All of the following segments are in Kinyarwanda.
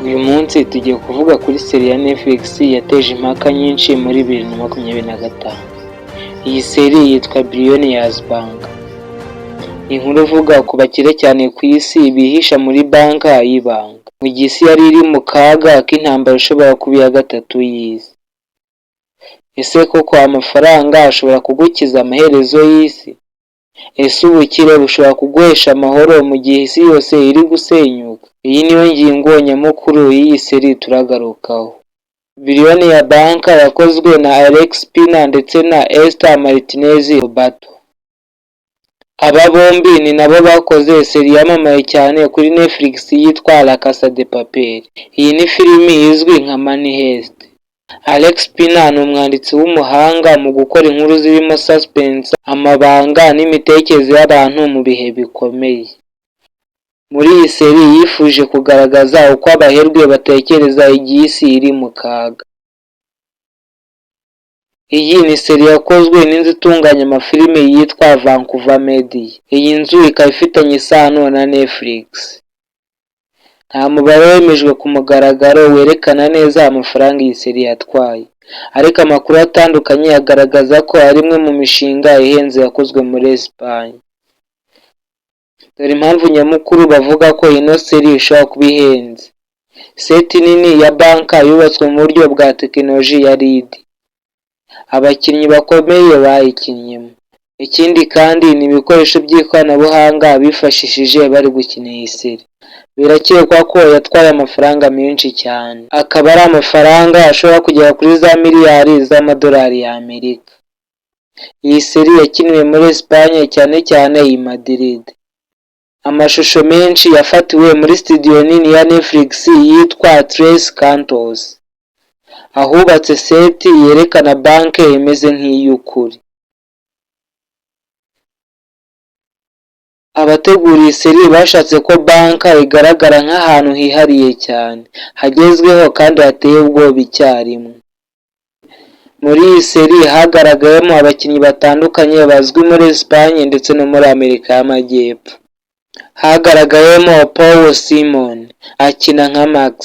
Uyu munsi tugiye kuvuga kuri seri ya Netflix yateje impaka nyinshi muri 2025. Iyi seri yitwa Billionaires Bank. Ni inkuru ivuga ku bakire cyane ku isi bihisha muri banka y'ibanga, mu gihe isi yari iri mu kaga k'intambara ishobora kuba iya gatatu y'isi. Ese koko amafaranga ashobora kugukiza amaherezo y'isi? Ese ubukire bushobora kuguhesha amahoro mu gihe isi yose iri gusenyuka? Iyi niyo ngingo nyamukuru y'iyi seri turagarukaho. Billionaires Bank yakozwe na Alex Pina ndetse na Esther Martinez Robato. Aba bombi ni nabo bakoze seri yamamaye cyane kuri Netflix yitwa La Casa de Papel. Iyi ni filimi izwi nka Money Heist. Alex Pina ni umwanditsi w'umuhanga mu gukora inkuru zirimo suspense, amabanga n'imitekerereze y'abantu mu bihe bikomeye. Muri iyi seri yifuje kugaragaza uko abaherwe batekereza igihe isi iri mu kaga. Iyi ni seri yakozwe n'inzu itunganya amafilime yitwa Vancouver Media. Iyi nzu ikaba ifitanye isano na Netflix. Nta mubare wemejwe ku mugaragaro werekana neza amafaranga iyi seri yatwaye, ariko amakuru atandukanye agaragaza ko ari imwe mu mishinga ihenze yakozwe muri Espagne. Dore impamvu nyamukuru bavuga ko ino seri ishobora kuba ihenze. Seti nini ya banka yubatswe mu buryo bwa tekinoloji ya LED. Abakinnyi bakomeye bayikinnyemo. Ikindi kandi ni ibikoresho by'ikoranabuhanga bifashishije bari gukina iyi seri. Birakekwa ko yatwaye amafaranga menshi cyane, akaba ari amafaranga ashobora kugera kuri za miliyari z'amadolari y'Amerika. Iyi seri yakiniwe muri Espagne, cyane cyane i Madrid. Amashusho menshi yafatiwe muri studio nini ya Netflix yitwa Tres Cantos, ahubatse seti yerekana banke imeze nk'iy'ukuri. Abategura iyi seri bashatse ko banka igaragara nk'ahantu hihariye cyane, hagezweho kandi hateye ubwoba icyarimwe. Muri iyi seri hagaragayemo abakinnyi batandukanye bazwi muri Espagne ndetse no muri Amerika y'Amajyepfo. Hagaragayemo Paul Simon akina nka Max,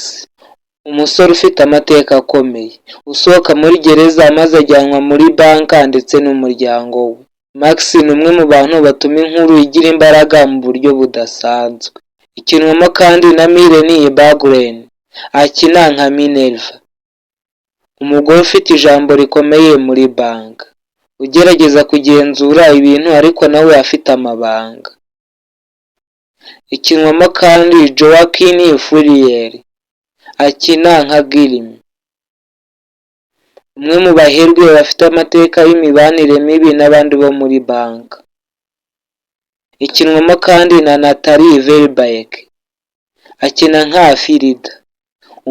umusore ufite amateka akomeye, usohoka muri gereza maze ajyanwa muri banka ndetse n'umuryango we. Max ni umwe mu bantu batuma inkuru igira imbaraga mu buryo budasanzwe. Ikinwamo kandi na Milene Bagren akina nka Minerva, umugore ufite ijambo rikomeye muri banka, ugerageza kugenzura ibintu ariko nawe afite amabanga. Ikinwamo kandi Joaquin Furiel akina nka Guillermo, umwe mu baherwe bafite amateka y'imibanire mibi n'abandi bo muri banka. Ikinwamo kandi na Natalie Verbeek akina nka Frida,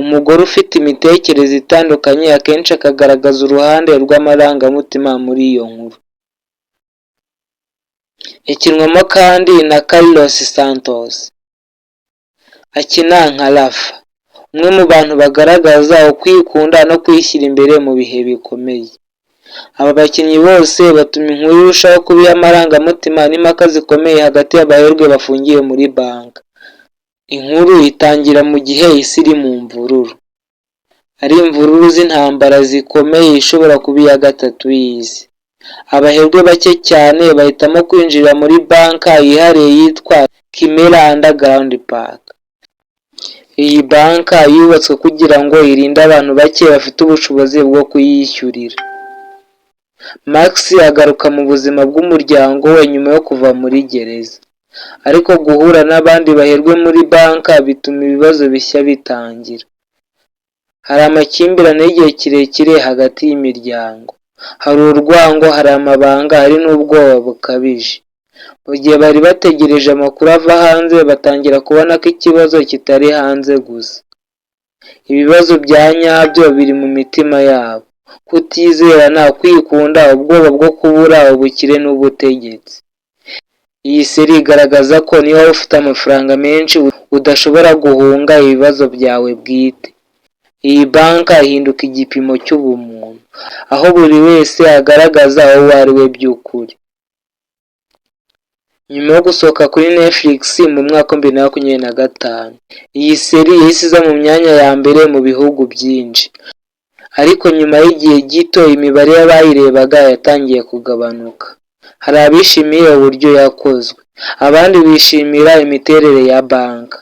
umugore ufite imitekerereze itandukanye, akenshi akagaragaza uruhande rw'amarangamutima muri iyo nkuru. Ikinwamo kandi na Carlos Santos akina nka Rafa, umwe mu bantu bagaragaza ukwikunda no kwishyira imbere mu bihe bikomeye. Aba bakinnyi bose batuma inkuru irushaho kuba iy'amarangamutima n'impaka zikomeye hagati y'abaherwe bafungiye muri banka. Inkuru itangira mu gihe isi iri mu mvururu, ari imvururu z'intambara zikomeye ishobora kuba iya gatatu y'isi. Abaherwe bake cyane bahitamo kwinjira muri banka yihariye yitwa Chimera Underground Park. Iyi banka yubatswe kugira ngo irinde abantu bake bafite ubushobozi bwo kuyishyurira. Max agaruka mu buzima bw'umuryango we nyuma yo kuva muri gereza, ariko guhura n'abandi baherwe muri banka bituma ibibazo bishya bitangira. Hari amakimbirane y'igihe kirekire hagati y'imiryango, hari urwango, hari amabanga, hari n'ubwoba bukabije. Mu gihe bari bategereje amakuru ava hanze, batangira kubona ko ikibazo kitari hanze gusa. Ibibazo bya nyabyo biri mu mitima yabo: kutizerana, kwikunda, ubwoba bwo kubura ubukire n'ubutegetsi. Iyi seri igaragaza ko niba ufite amafaranga menshi udashobora guhunga ibibazo byawe bwite. Iyi banka ihinduka igipimo cy'ubumuntu, aho buri wese agaragaza uwo ari we by'ukuri. nyuma yo gusohoka kuri Netflix mu mwaka wa 2025. Iyi seri yahise iza mu myanya ya mbere mu bihugu byinshi, ariko nyuma y'igihe gito imibare y'abayirebaga yatangiye kugabanuka. Hari abishimiye uburyo yakozwe, abandi bishimira imiterere ya banka,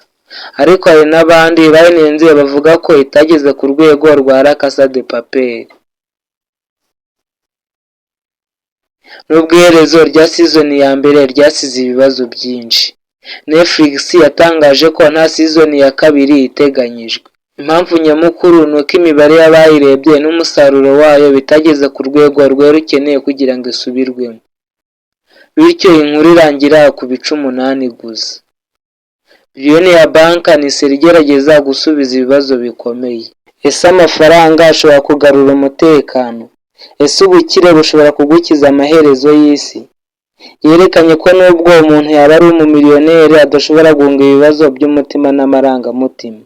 ariko hari n'abandi bayinenze bavuga ko itageze ku rwego rwa La Casa de Papel. Nubwo iherezo rya season ya mbere ryasize ibibazo byinshi, Netflix yatangaje ko nta season ya kabiri iteganyijwe. Impamvu nyamukuru ni uko imibare y'abayirebye n'umusaruro wayo bitageze ku rwego rwari rukeneye kugira ngo isubirwemo, bityo inkuru irangira ku bice 8 gusa. Billion ya banka ni seri igerageza gusubiza ibibazo bikomeye. Ese amafaranga ashobora kugarura umutekano? Ese ubukire bushobora kugukiza amaherezo y'isi? Yerekanye ko nubwo umuntu yaba ari umumiliyoneri adashobora guhunga ibibazo by'umutima n'amarangamutima.